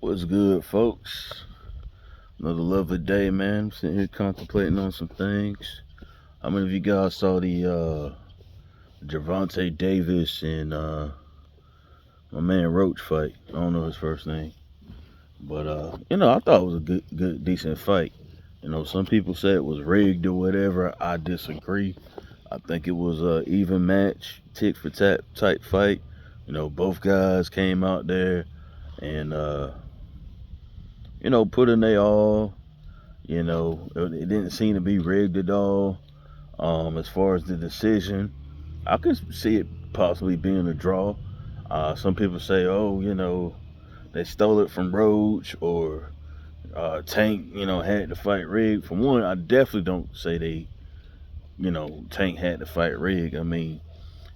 What's good, folks? Another lovely day, man. Sitting here contemplating on some things. How many of you guys saw the Gervonta Davis and my man Roach fight? I don't know his first name, but I thought it was a good, decent fight. Some people say it was rigged or whatever. I disagree. I think it was a even match, tick for tat type fight. Both guys came out there and put in their all. It didn't seem to be rigged at all. As far as the decision, I could see it possibly being a draw. Some people say, oh, they stole it from Roach or Tank, had the fight rigged. For one, I definitely don't say Tank had the fight rigged. I mean,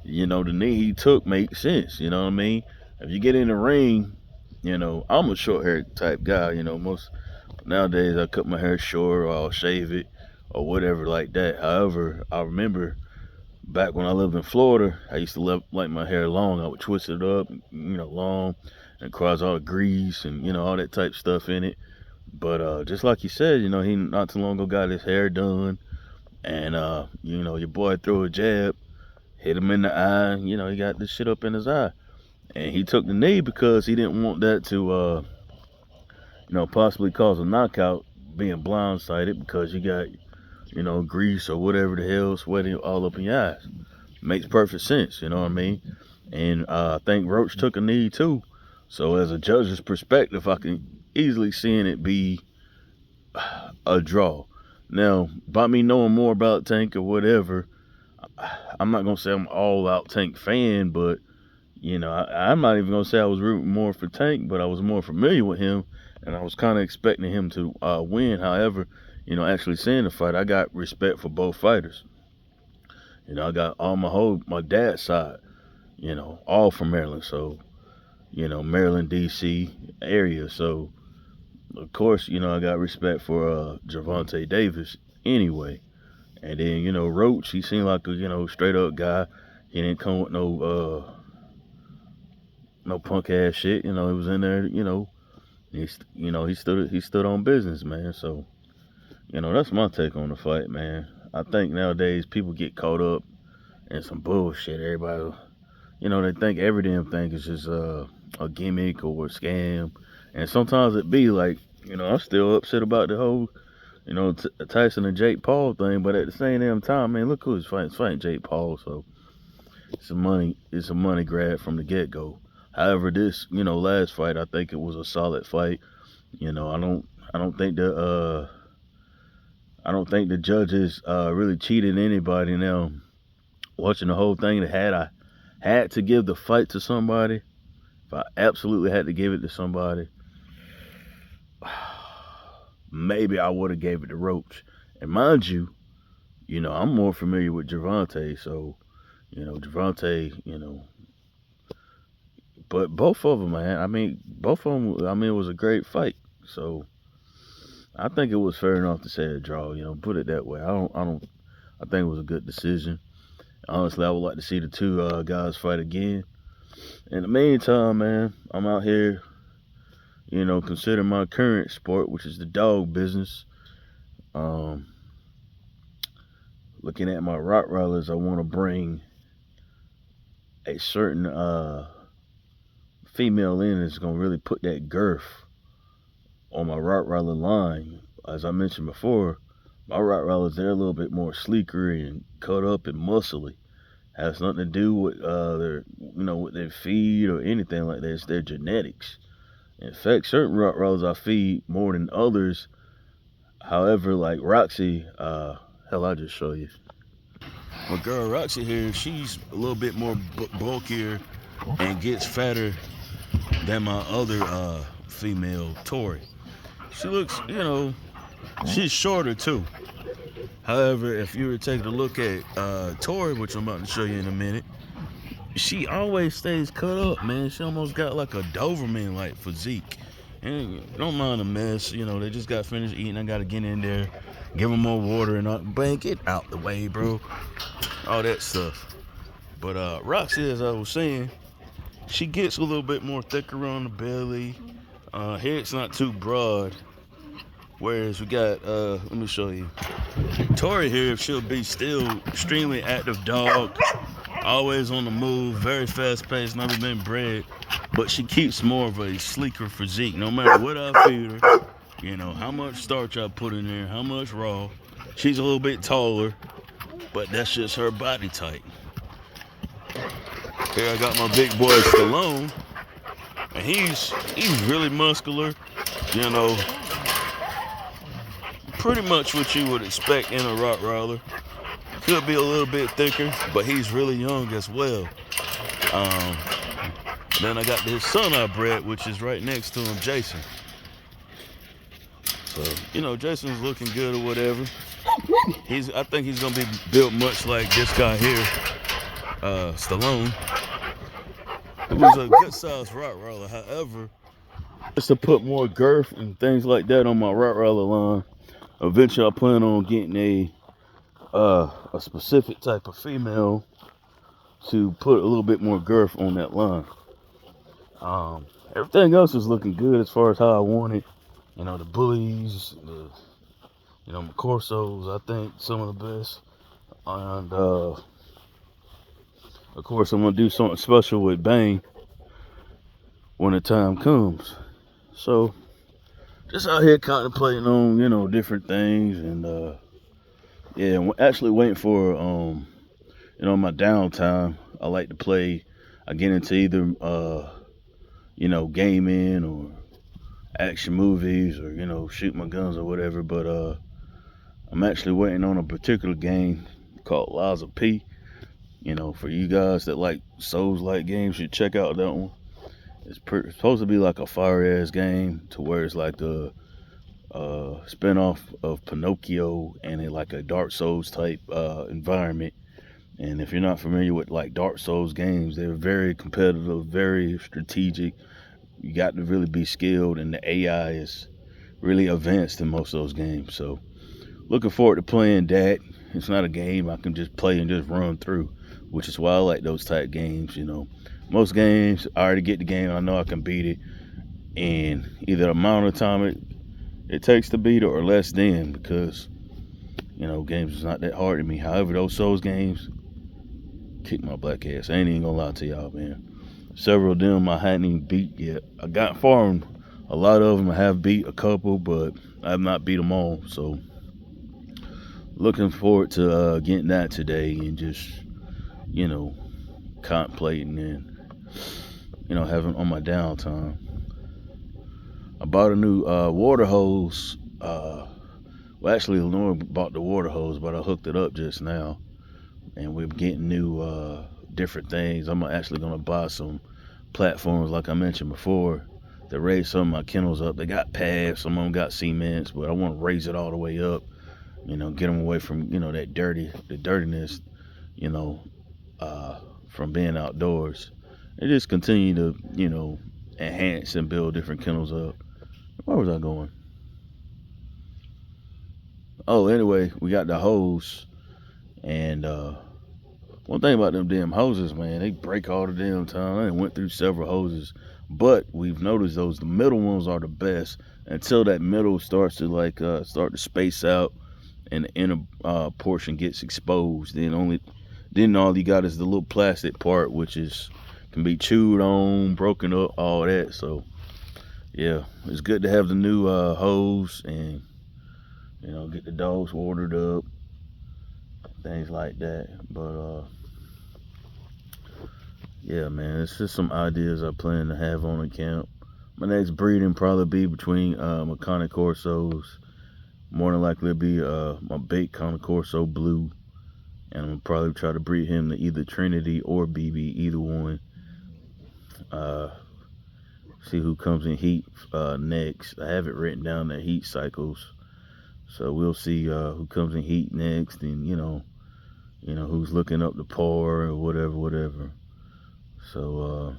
the knee he took makes sense. You know what I mean? If you get in the ring, I'm a short hair type guy. Most nowadays I cut my hair short or I'll shave it or whatever like that. However, I remember back when I lived in Florida, I used to like my hair long. I would twist it up, long, and cause all the grease and all that type stuff in it. But just like you said, he not too long ago got his hair done, and your boy threw a jab, hit him in the eye. He got this shit up in his eye, and he took the knee because he didn't want that to possibly cause a knockout, being blindsided because you got grease or whatever the hell sweating all up in your eyes. Makes perfect sense, you know what I mean? And I think Roach took a knee too. So as a judge's perspective, I can easily see it be a draw. Now, by me knowing more about Tank or whatever, I'm not gonna say I'm all out Tank fan, but I'm not even gonna say I was rooting more for Tank, but I was more familiar with him, and I was kind of expecting him to win. However, actually seeing the fight, I got respect for both fighters. I got all my dad's side, all from Maryland, so Maryland, D.C. area. So of course, I got respect for Gervonta Davis anyway. And then Roach, he seemed like a straight up guy. He didn't come with no punk ass shit. He was in there. He stood on business, man. So that's my take on the fight, man. I think nowadays people get caught up in some bullshit. Everybody, they think every damn thing is just a gimmick or a scam, and sometimes it be like, I'm still upset about the whole, Tyson and Jake Paul thing. But at the same damn time, man, look who's fighting. It's fighting Jake Paul, so it's a money grab from the get go. However, this, last fight, I think it was a solid fight. I don't think the judges really cheated anybody. Now, watching the whole thing, had I had to give the fight to somebody, if I absolutely had to give it to somebody, maybe I would have gave it to Roach. And mind you, I'm more familiar with Gervonta, so Gervonta, but both of them, man. I mean, both of them. I mean, it was a great fight. So I think it was fair enough to say a draw. Put it that way. I don't. I think it was a good decision. Honestly, I would like to see the two guys fight again. In the meantime, man, I'm out here, considering my current sport, which is the dog business. Um, Looking at my Rottweilers, I want to bring a certain female in that's gonna really put that girth on my Rottweiler line. As I mentioned before, my Rottweilers, they're a little bit more sleeker and cut up and muscly. Has nothing to do with with their feed or anything like that. It's their genetics. In fact, certain Rottweilers I feed more than others. However, like Roxy, hell, I'll just show you. My girl Roxy here, she's a little bit more bulkier and gets fatter than my other female, Tori. She looks, she's shorter too. However, if you were to take a look at Tori, which I'm about to show you in a minute, she always stays cut up, man. She almost got like a Doberman like physique. And don't mind the mess, they just got finished eating. I gotta get in there, give them more water and all. Bang, get out the way, bro. All that stuff. But Roxy, as I was saying, she gets a little bit more thicker on the belly. Head's not too broad. Whereas we got, let me show you. Tori here, she'll be still extremely active dog, always on the move, very fast paced, never been bred, but she keeps more of a sleeker physique. No matter what I feed her, how much starch I put in there, how much raw. She's a little bit taller, but that's just her body type. Here I got my big boy Stallone, and he's really muscular, pretty much what you would expect in a Rottweiler. Could be a little bit thicker, but he's really young as well. Then I got his son I bred, which is right next to him, Jason. So, Jason's looking good or whatever. I think he's gonna be built much like this guy here, Stallone. It was a good sized Rottweiler. However, just to put more girth and things like that on my Rottweiler line, eventually I plan on getting a specific type of female to put a little bit more girth on that line. Everything else is looking good as far as how I want it. The bullies, my Corsos, I think some of the best. And of course, I'm gonna do something special with Bane when the time comes. So, just out here contemplating on different things, and yeah, I'm actually waiting for my downtime. I like to play. I get into either gaming or action movies, or shoot my guns or whatever. But I'm actually waiting on a particular game called Lies of P. For you guys that like Souls-like games, you should check out that one. It's supposed to be like a fire-ass game, to where it's like a spinoff of Pinocchio and like a Dark Souls type environment. And if you're not familiar with like Dark Souls games, they're very competitive, very strategic. You got to really be skilled, and the AI is really advanced in most of those games. So looking forward to playing that. It's not a game I can just play and just run through, which is why I like those type games. Most games, I already get the game, I know I can beat it, and either the amount of time it takes to beat it or less than, because games is not that hard to me. However, those Souls games kick my black ass. I ain't even gonna lie to y'all, man. Several of them I hadn't even beat yet. I got far on a lot of them. I have beat a couple, but I have not beat them all. So looking forward to getting that today, and just contemplating, and having on my downtime. I bought a new water hose. Well, actually, Lenore bought the water hose, but I hooked it up just now, and we're getting new different things. I'm actually gonna buy some platforms, like I mentioned before, to raise some of my kennels up. They got pads, some of them got cements, but I want to raise it all the way up. Get them away from the dirtiness, from being outdoors, and just continue to enhance and build different kennels up. Where was I going? Oh, anyway, we got the hose, and one thing about them damn hoses, man, they break all the damn time. I went through several hoses, but we've noticed the middle ones are the best until that middle starts to start to space out, and the inner portion gets exposed. Then all you got is the little plastic part, which can be chewed on, broken up, all that. So yeah, it's good to have the new hose, and get the dogs ordered up, things like that. But yeah, man, it's just some ideas I plan to have on the camp. My next breeding probably be between my Cane Corsos. More than likely it'll be my bait Cane Corso Blue, and I'm gonna probably try to breed him to either Trinity or BB, either one. See who comes in heat next. I have it written down, the heat cycles, so we'll see who comes in heat next, and who's looking up the par or whatever. So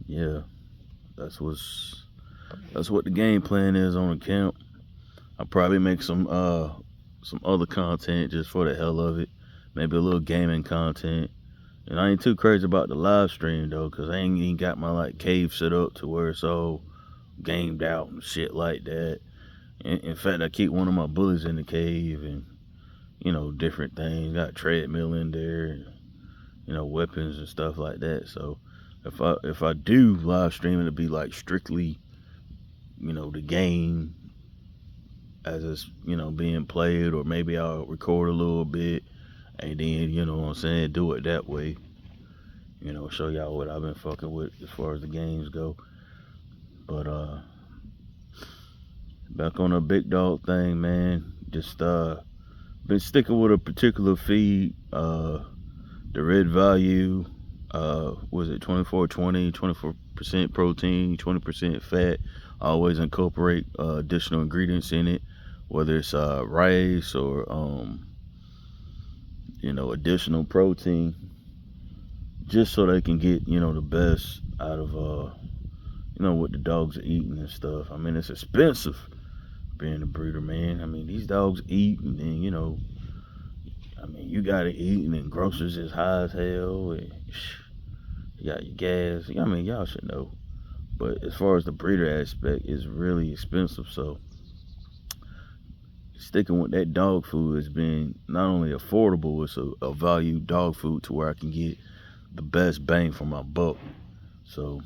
yeah, that's what the game plan is on the camp. I'll probably make some other content just for the hell of it. Maybe a little gaming content, And I ain't too crazy about the live stream though, cause I ain't even got my like cave set up to where it's all gamed out and shit like that. In fact, I keep one of my bullies in the cave and different things. Got a treadmill in there, weapons and stuff like that. So if I do live stream, it'll be like strictly the game as it's being played, or maybe I'll record a little bit and then what I'm saying, do it that way. Show y'all what I've been fucking with as far as the games go. But back on the big dog thing, man. Just been sticking with a particular feed. The red value, was it 24-20, 24% protein, 20% fat. I always incorporate additional ingredients in it, whether it's rice or additional protein, just so they can get the best out of what the dogs are eating and stuff. I mean, it's expensive being a breeder, man. I mean, these dogs eat, and then I mean, you gotta eat, and then groceries is high as hell, and you got your gas. I mean, y'all should know. But as far as the breeder aspect, it's really expensive. So sticking with that dog food has been not only affordable, it's a value dog food to where I can get the best bang for my buck. So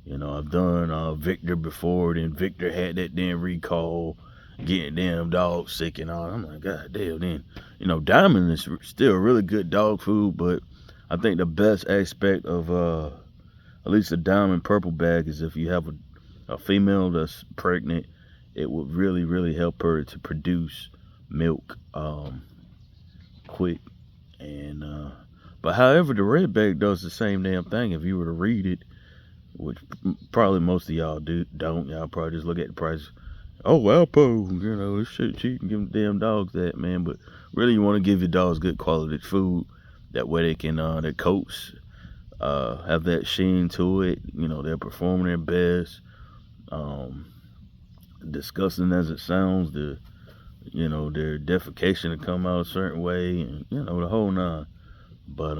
I've done Victor before, then Victor had that damn recall, getting damn dogs sick and all. I'm like, God damn. Then Diamond is still really good dog food, but I think the best aspect of at least a Diamond purple bag is if you have a female that's pregnant, it would really, really help her to produce milk quick. And but however, the red bag does the same damn thing. If you were to read it, which probably most of y'all don't. Y'all probably just look at the price. Oh, Alpo, this shit cheap and give them damn dogs that, man. But really, you want to give your dogs good quality food. That way they can, their coats have that sheen to it. They're performing their best. Disgusting as it sounds, their defecation to come out a certain way, and the whole nine. But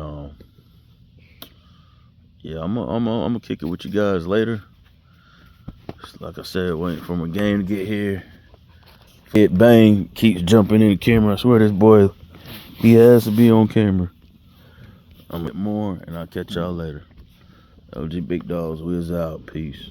yeah, I'm gonna kick it with you guys later. Like I said, waiting for my game to get here. Hit Bang keeps jumping in the camera. I swear this boy, he has to be on camera. I'm gonna get more, and I'll catch y'all later. OG Big Dogs, we is out. Peace.